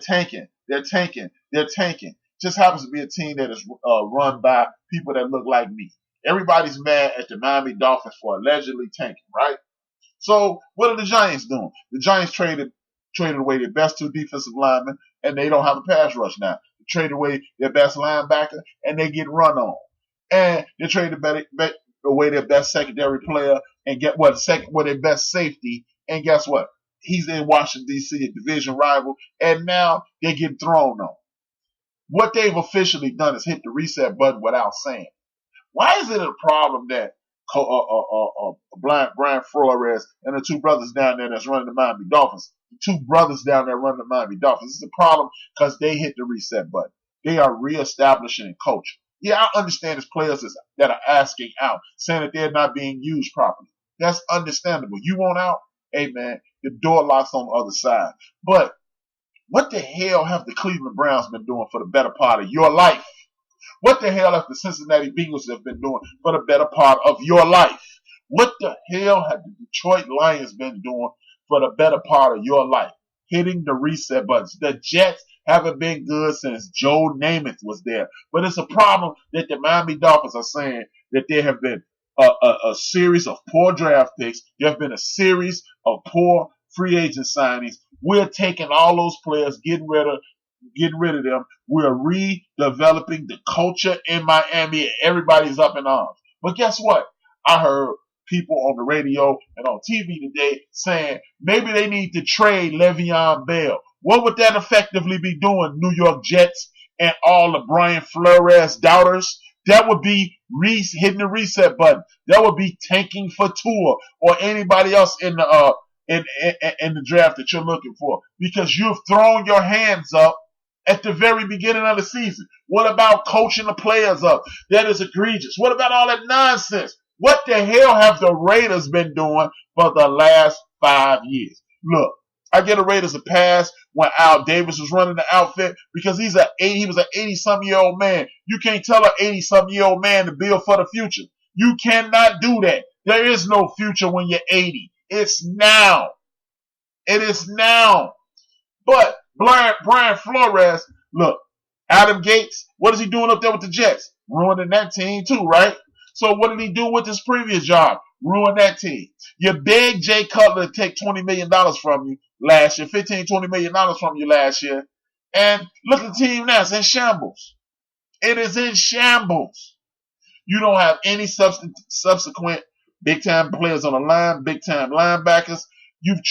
tanking. They're tanking. They're tanking. Just happens to be a team that is run by people that look like me. Everybody's mad at the Miami Dolphins for allegedly tanking, right? So what are the Giants doing? The Giants traded away their best two defensive linemen, and they don't have a pass rush now. They traded away their best linebacker, and they get run on. And they traded away their best secondary player, and get what? Their best safety, and guess what? He's in Washington, D.C., a division rival, and now they're getting thrown on. What they've officially done is hit the reset button without saying. Why is it a problem that Brian Flores and the two brothers down there that's running the Miami Dolphins, it's a problem because they hit the reset button. They are reestablishing and coaching. Yeah, I understand there's players that are asking out, saying that they're not being used properly. That's understandable. You want out? Hey, man, the door locks on the other side. But what the hell have the Cleveland Browns been doing for the better part of your life? What the hell have the Cincinnati Bengals have been doing for the better part of your life? What the hell have the Detroit Lions been doing for the better part of your life? Hitting the reset buttons. The Jets haven't been good since Joe Namath was there. But it's a problem that the Miami Dolphins are saying that there have been a series of poor draft picks. There have been a series of poor free agent signings. We're taking all those players, getting rid of them. We're redeveloping the culture in Miami. Everybody's up in arms. But guess what? I heard people on the radio and on TV today saying maybe they need to trade Le'Veon Bell. What would that effectively be doing, New York Jets and all the Brian Flores doubters? That would be hitting the reset button. That would be tanking for Tua or anybody else in the draft that you're looking for, because you've thrown your hands up at the very beginning of the season. What about coaching the players up? That is egregious. What about all that nonsense? What the hell have the Raiders been doing for the last 5 years? Look, I get the Raiders a pass when Al Davis was running the outfit because he was an 80-some-year-old man. You can't tell an 80-some-year-old man to build for the future. You cannot do that. There is no future when you're 80. It's now. It is now. But Brian Flores, look, Adam Gates, what is he doing up there with the Jets? Ruining that team too, right? So what did he do with his previous job? Ruin that team. You begged Jay Cutler to take $20 million from you last year, $20 million from you last year. And look at the team now. It's in shambles. It is in shambles. You don't have any subsequent big-time players on the line, big-time linebackers. They've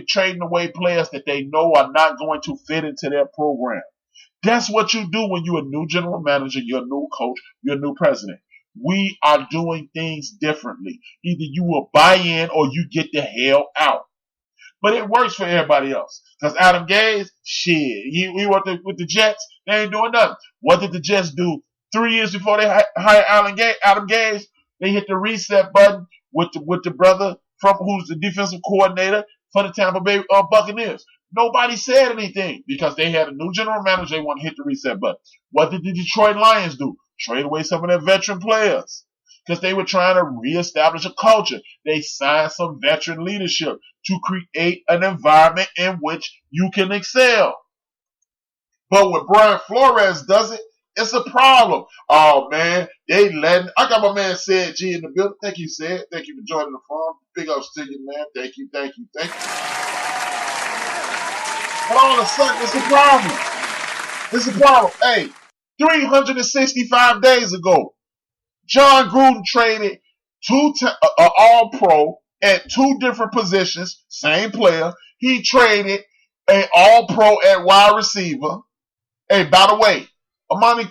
traded away players that they know are not going to fit into their program. That's what you do when you're a new general manager, you're a new coach, you're a new president. We are doing things differently. Either you will buy in or you get the hell out. But it works for everybody else. Because Adam Gase, he worked with the Jets. They ain't doing nothing. What did the Jets do 3 years before they hired Adam Gase? They hit the reset button with the brother from who's the defensive coordinator for the Tampa Bay Buccaneers. Nobody said anything because they had a new general manager. They want to hit the reset button. What did the Detroit Lions do? Trade away some of their veteran players because they were trying to reestablish a culture. They signed some veteran leadership to create an environment in which you can excel. But when Brian Flores does it, it's a problem. Oh, man, I got my man Sid G in the building. Thank you, Sid. Thank you for joining the forum. Big ups to you, man. Thank you. But all of a sudden, it's a problem. It's a problem. Hey, 365 days ago, John Gruden traded All-Pro at two different positions, same player. He traded an All-Pro at wide receiver. Hey, by the way, Amari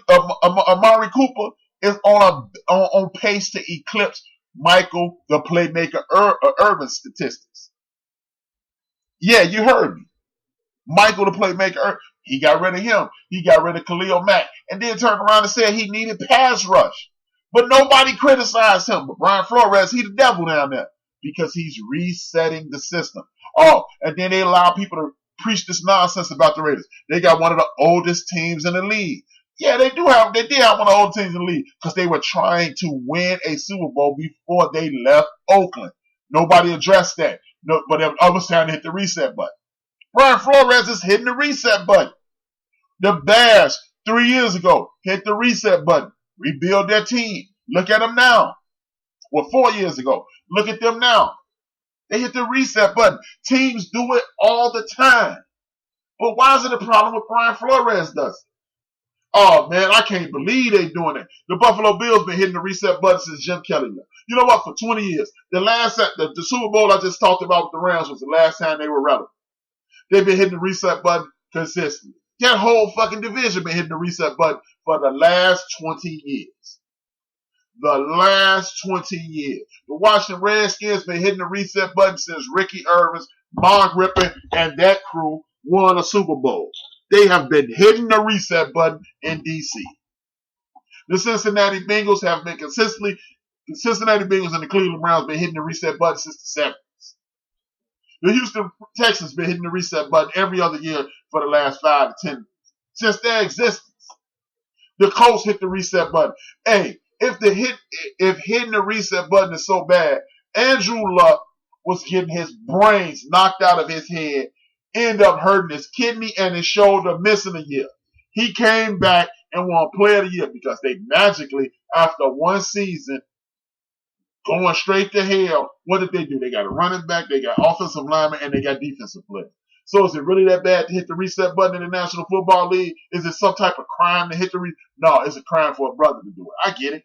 Cooper is on pace to eclipse Michael the Playmaker Urban statistics. Yeah, you heard me. Michael the Playmaker, he got rid of him. He got rid of Khalil Mack. And then turned around and said he needed pass rush. But nobody criticized him. But Brian Flores, he the devil down there. Because he's resetting the system. Oh, and then they allow people to preach this nonsense about the Raiders. They got one of the oldest teams in the league. Yeah, they did have one of the oldest teams in the league. Because they were trying to win a Super Bowl before they left Oakland. Nobody addressed that. No, but it was time to hit the reset button. Brian Flores is hitting the reset button. The Bears, 3 years ago, hit the reset button. Rebuild their team. Look at them now. Well, 4 years ago. Look at them now. They hit the reset button. Teams do it all the time. But why is it a problem with Brian Flores does it? Oh, man, I can't believe they doing it. The Buffalo Bills been hitting the reset button since Jim Kelly left. You know what? For 20 years. The Super Bowl I just talked about with the Rams was the last time they were relevant. They've been hitting the reset button consistently. That whole fucking division been hitting the reset button for the last 20 years. The last 20 years. The Washington Redskins been hitting the reset button since Ricky Irvins, Mark Rippon, and that crew won a Super Bowl. They have been hitting the reset button in D.C. The Cincinnati Bengals have been Cincinnati Bengals and the Cleveland Browns been hitting the reset button since the 70s. The Houston Texans been hitting the reset button every other year for the last 5 to 10 years. Since their existence. The Colts hit the reset button. Hey, if hitting the reset button is so bad, Andrew Luck was getting his brains knocked out of his head, ended up hurting his kidney and his shoulder, missing a year. He came back and won Player of the Year because they magically, after one season, going straight to hell, what did they do? They got a running back, they got offensive lineman, and they got defensive players. So is it really that bad to hit the reset button in the National Football League? Is it some type of crime to hit the reset? No, it's a crime for a brother to do it. I get it.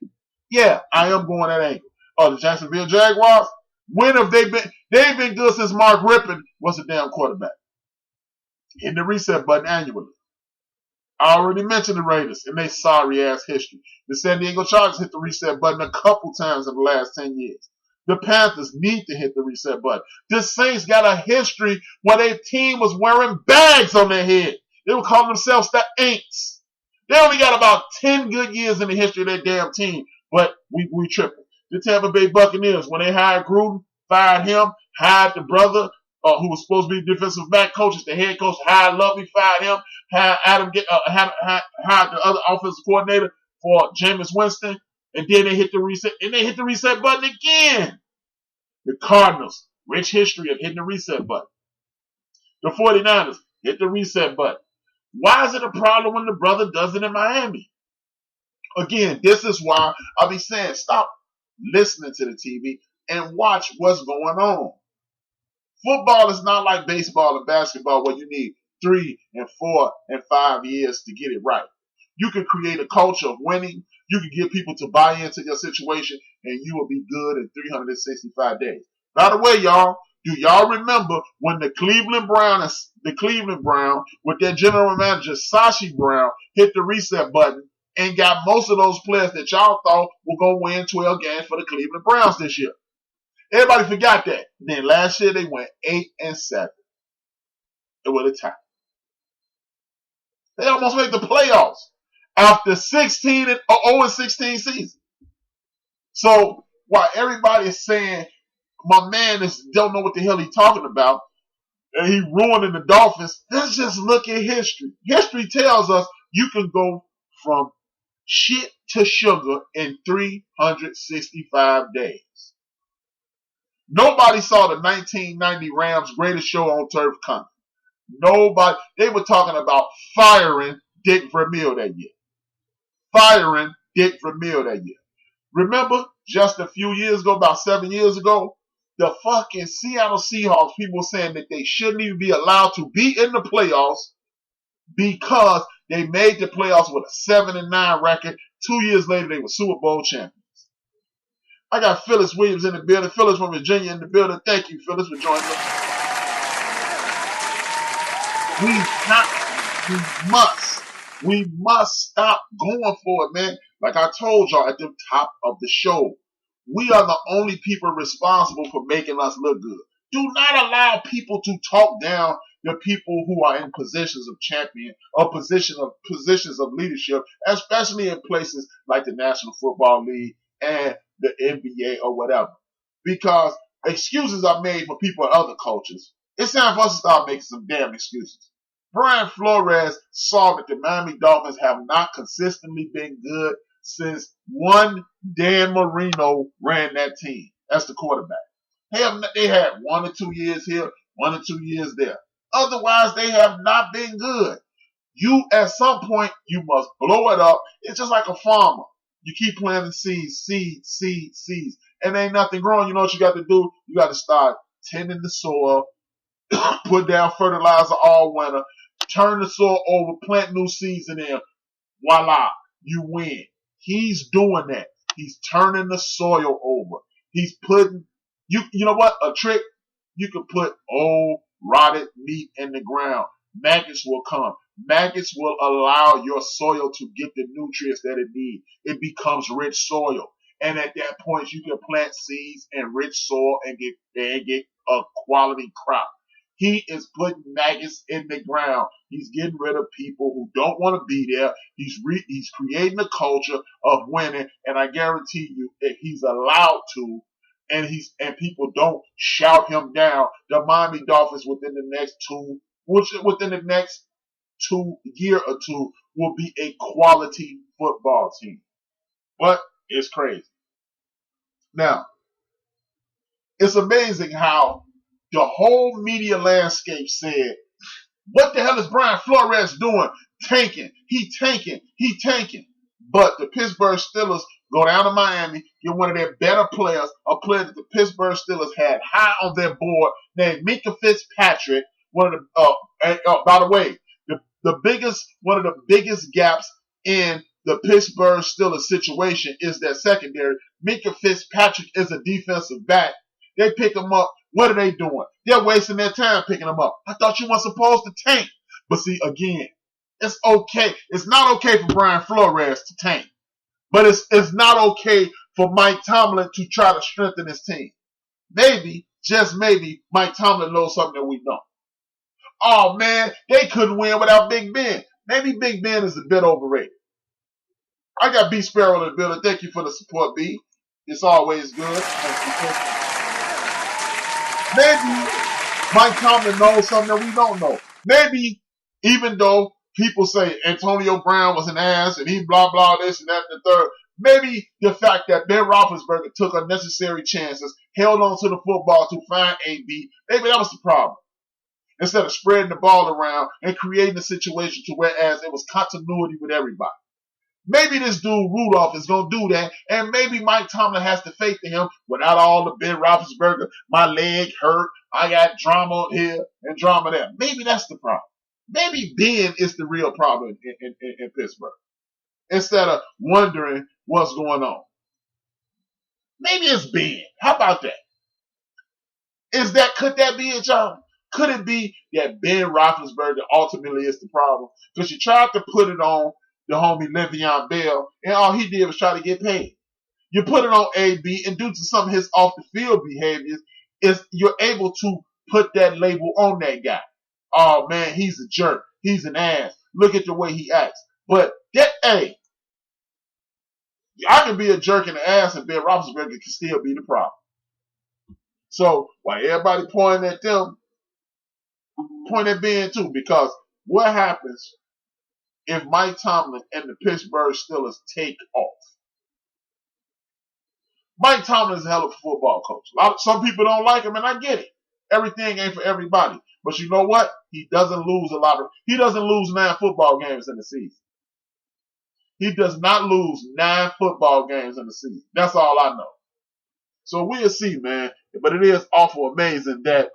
Yeah, I am going that angle. Oh, the Jacksonville Jaguars? When have they been? They've been good since Mark Rippon was a damn quarterback. Hitting the reset button annually. I already mentioned the Raiders and their sorry-ass history. The San Diego Chargers hit the reset button a couple times in the last 10 years. The Panthers need to hit the reset button. The Saints got a history where their team was wearing bags on their head. They were calling themselves the Aints. They only got about 10 good years in the history of their damn team, but we tripping. The Tampa Bay Buccaneers, when they hired Gruden, fired him, hired the brother who was supposed to be defensive back coach, the head coach, hired Lovey, fired him, hired the other offensive coordinator for Jameis Winston, and then they hit the reset button again. The Cardinals, rich history of hitting the reset button. The 49ers hit the reset button. Why is it a problem when the brother does it in Miami? Again, this is why I'll be saying stop listening to the TV and watch what's going on. Football is not like baseball and basketball where you need 3 and 4 and 5 years to get it right. You can create a culture of winning. You can get people to buy into your situation, and you will be good in 365 days. By the way, y'all, do y'all remember when the Cleveland Brown with their general manager Sashi Brown hit the reset button and got most of those players that y'all thought were going to win 12 games for the Cleveland Browns this year? Everybody forgot that. And then last year they went 8-7. It was a tie. They almost made the playoffs after 0-16 season. So while everybody is saying my man don't know what the hell he's talking about, and he ruining the Dolphins, let's just look at history. History tells us you can go from shit to sugar in 365 days. Nobody saw the 1990 Rams' greatest show on turf coming. Nobody. They were talking about firing Dick Vermeil that year. Remember, just a few years ago, about 7 years ago, the fucking Seattle Seahawks, people were saying that they shouldn't even be allowed to be in the playoffs because they made the playoffs with a 7-9 record. 2 years later, they were Super Bowl champions. I got Phyllis Williams in the building. Phyllis from Virginia in the building. Thank you, Phyllis, for joining us. We must stop going for it, man. Like I told y'all at the top of the show, we are the only people responsible for making us look good. Do not allow people to talk down the people who are in positions of champion or positions of leadership, especially in places like the National Football League and the NBA or whatever. Because excuses are made for people in other cultures. It's time for us to start making some damn excuses. Brian Flores saw that the Miami Dolphins have not consistently been good since one Dan Marino ran that team. That's the quarterback. They had 1 or 2 years here, 1 or 2 years there. Otherwise, they have not been good. You, at some point, you must blow it up. It's just like a farmer. You keep planting seeds, and ain't nothing growing. You know what you got to do? You got to start tending the soil, put down fertilizer all winter, turn the soil over, plant new seeds in there. Voila, you win. He's doing that. He's turning the soil over. He's putting, you know what? A trick, you can put old rotted meat in the ground. Maggots will come. Maggots will allow your soil to get the nutrients that it needs. It becomes rich soil. And at that point, you can plant seeds in rich soil and get a quality crop. He is putting maggots in the ground. He's getting rid of people who don't want to be there. He's creating a culture of winning, and I guarantee you, if he's allowed to, and people don't shout him down, the Miami Dolphins within the next 2 year or two will be a quality football team. But it's crazy. Now, it's amazing how the whole media landscape said, what the hell is Brian Flores doing? Tanking. He tanking. But the Pittsburgh Steelers go down to Miami, get one of their better players, a player that the Pittsburgh Steelers had high on their board, named Minkah Fitzpatrick. One of the, by the way, one of the biggest gaps in the Pittsburgh Steelers situation is their secondary. Minkah Fitzpatrick is a defensive back. They pick him up. What are they doing? They're wasting their time picking him up. I thought you weren't supposed to tank. But see, again, it's okay. It's not okay for Brian Flores to tank. But it's not okay for Mike Tomlin to try to strengthen his team. Maybe, just maybe, Mike Tomlin knows something that we don't. Oh, man, they couldn't win without Big Ben. Maybe Big Ben is a bit overrated. I got B Sparrow in the building. Thank you for the support, B. It's always good. Maybe Mike Tomlin knows something that we don't know. Maybe, even though people say Antonio Brown was an ass and he blah, blah, this and that and the third, maybe the fact that Ben Roethlisberger took unnecessary chances, held on to the football to find AB, maybe that was the problem. Instead of spreading the ball around and creating a situation to whereas it was continuity with everybody. Maybe this dude Rudolph is going to do that, and maybe Mike Tomlin has the faith in him without all the Ben Roethlisberger, my leg hurt, I got drama here and drama there. Maybe that's the problem. Maybe Ben is the real problem in Pittsburgh. Instead of wondering what's going on. Maybe it's Ben. How about that? Could that be it, y'all? Could it be that Ben Roethlisberger ultimately is the problem? Because you tried to put it on the homie Le'Veon Bell, and all he did was try to get paid. You put it on AB, and due to some of his off-the-field behaviors, you're able to put that label on that guy. Oh, man, he's a jerk. He's an ass. Look at the way he acts. But, I can be a jerk and an ass, and Ben Roethlisberger can still be the problem. So, while everybody pointing at them, point at Ben too, because what happens if Mike Tomlin and the Pittsburgh Steelers take off? Mike Tomlin is a hell of a football coach. Some people don't like him, and I get it. Everything ain't for everybody. But you know what? He doesn't lose 9 football games in the season. He does not lose 9 football games in the season. That's all I know. So we'll see, man. But it is awful amazing that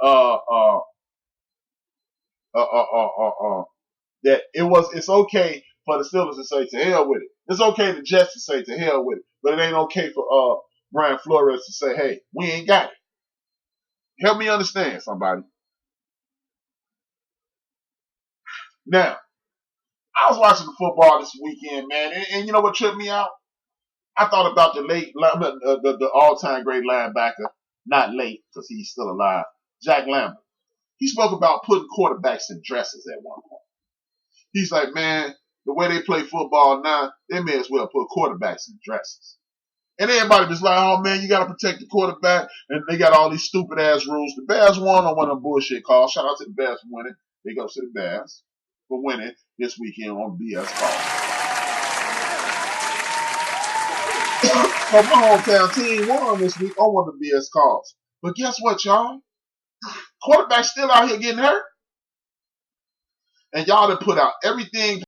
that it's okay for the Steelers to say to hell with it. It's okay the Jets to say to hell with it. But it ain't okay for Brian Flores to say, hey, we ain't got it. Help me understand, somebody. Now, I was watching the football this weekend, man, and you know what tripped me out? I thought about the all-time great linebacker, not late because he's still alive, Jack Lambert. He spoke about putting quarterbacks in dresses at one point. He's like, man, the way they play football now, they may as well put quarterbacks in dresses. And everybody was like, oh, man, you got to protect the quarterback. And they got all these stupid-ass rules. The Bears won on one of them bullshit calls. Shout out to the Bears for winning. Big ups to the Bears for winning this weekend on BS calls. So my hometown team won this week on one of the BS calls. But guess what, y'all? Quarterback's still out here getting hurt. and y'all done put out everything